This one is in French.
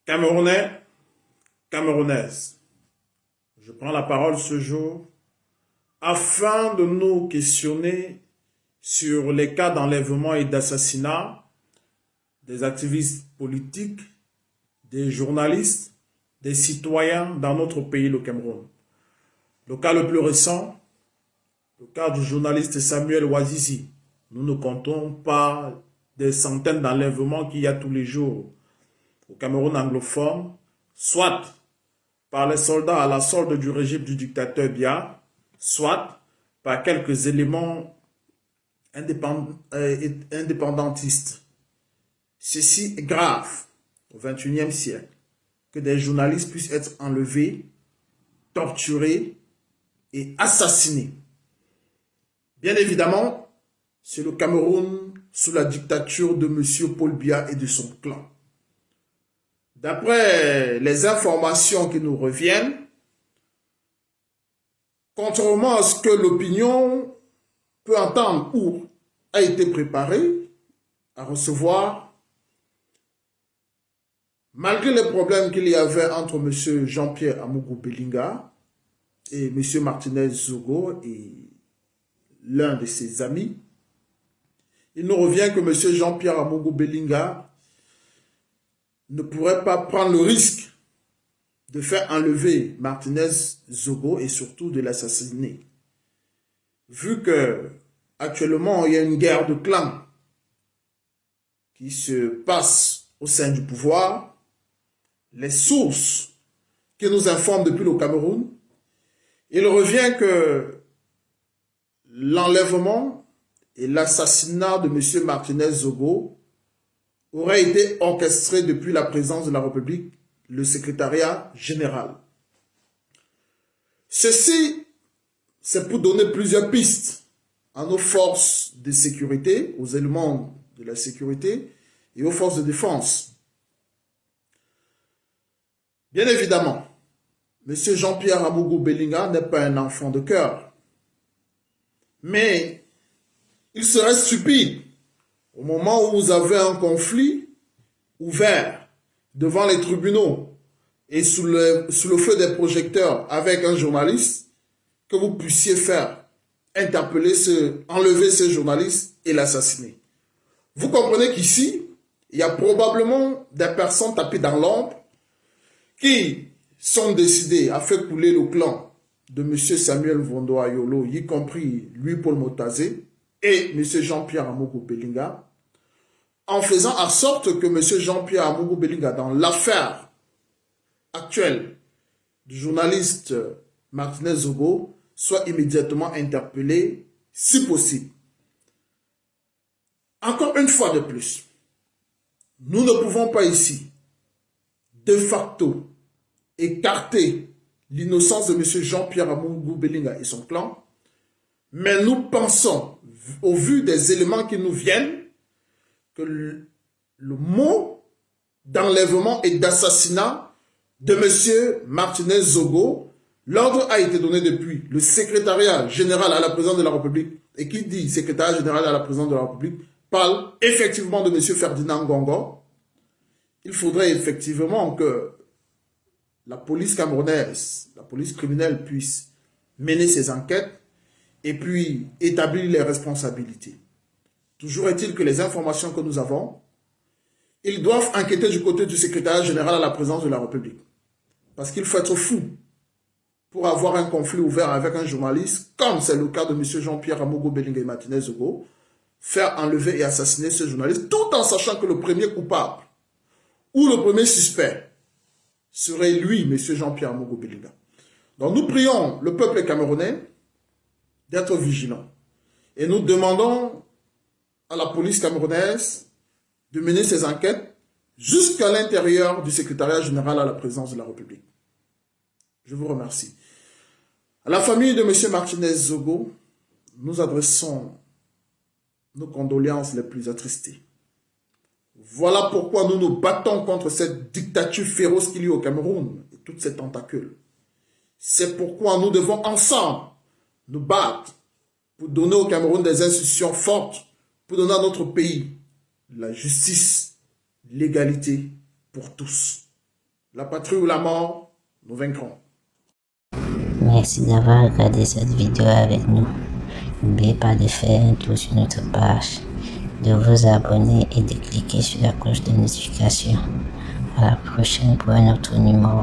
Camerounais, Camerounaises, je prends la parole ce jour afin de nous questionner sur les cas d'enlèvement et d'assassinat des activistes politiques, des journalistes, des citoyens dans notre pays, le Cameroun. Le cas le plus récent, le cas du journaliste Samuel Ouazizi. Nous ne comptons pas des centaines d'enlèvements qu'il y a tous les jours au Cameroun anglophone, soit par les soldats à la solde du régime du dictateur Biya, soit par quelques éléments indépendantistes. Ceci est grave au XXIe siècle, que des journalistes puissent être enlevés, torturés et assassinés. Bien évidemment, c'est le Cameroun sous la dictature de M. Paul Biya et de son clan. D'après les informations qui nous reviennent, contrairement à ce que l'opinion peut entendre ou a été préparée à recevoir, malgré les problèmes qu'il y avait entre M. Jean-Pierre Amougou Belinga et M. Martinez Zogo et l'un de ses amis, il nous revient que M. Jean-Pierre Amougou Belinga ne pourrait pas prendre le risque de faire enlever Martinez Zogo et surtout de l'assassiner. Vu que actuellement il y a une guerre de clans qui se passe au sein du pouvoir, les sources qui nous informent depuis le Cameroun, il revient que l'enlèvement et l'assassinat de M. Martinez Zogo aurait été orchestré depuis la présidence de la République, le secrétariat général. Ceci, c'est pour donner plusieurs pistes à nos forces de sécurité, aux éléments de la sécurité et aux forces de défense. Bien évidemment, M. Jean-Pierre Amougou Belinga n'est pas un enfant de cœur. Mais il serait stupide, au moment où vous avez un conflit ouvert devant les tribunaux et sous le feu des projecteurs avec un journaliste, que vous puissiez faire enlever ce journaliste et l'assassiner. Vous comprenez qu'ici, il y a probablement des personnes tapées dans l'ombre qui sont décidées à faire couler le clan de M. Samuel Vondoayolo, y compris lui Paul Motazé et M. Jean-Pierre Amougou Belinga, en faisant en sorte que M. Jean-Pierre Amougou Belinga, dans l'affaire actuelle du journaliste Martinez Zogo, soit immédiatement interpellé, si possible. Encore une fois de plus, nous ne pouvons pas ici, de facto, écarter l'innocence de M. Jean-Pierre Amougou Belinga et son clan, mais nous pensons, au vu des éléments qui nous viennent, que le mot d'enlèvement et d'assassinat de M. Martinez Zogo, l'ordre a été donné depuis le secrétariat général à la présidence de la République, et qui dit secrétariat général à la présidence de la République, parle effectivement de M. Ferdinand Ngongo. Il faudrait effectivement que la police camerounaise, la police criminelle puisse mener ses enquêtes et puis établir les responsabilités. Toujours est-il que les informations que nous avons, ils doivent enquêter du côté du secrétariat général à la présidence de la République. Parce qu'il faut être fou pour avoir un conflit ouvert avec un journaliste, comme c'est le cas de M. Jean-Pierre Amougou Belinga et Martinez Zogo, faire enlever et assassiner ce journaliste, tout en sachant que le premier coupable ou le premier suspect serait lui, M. Jean-Pierre Amougou Belinga. Donc nous prions le peuple camerounais d'être vigilant. Et nous demandons à la police camerounaise de mener ses enquêtes jusqu'à l'intérieur du secrétariat général à la présidence de la République. Je vous remercie. À la famille de M. Martinez Zogo, nous adressons nos condoléances les plus attristées. Voilà pourquoi nous nous battons contre cette dictature féroce qu'il y a au Cameroun et toutes ces tentacules. C'est pourquoi nous devons ensemble nous battre pour donner au Cameroun des institutions fortes, pour donner à notre pays la justice, l'égalité pour tous. La patrie ou la mort, nous vaincrons. Merci d'avoir regardé cette vidéo avec nous. N'oubliez pas de faire un tour sur notre page, de vous abonner et de cliquer sur la cloche de notification. À la prochaine pour un autre numéro.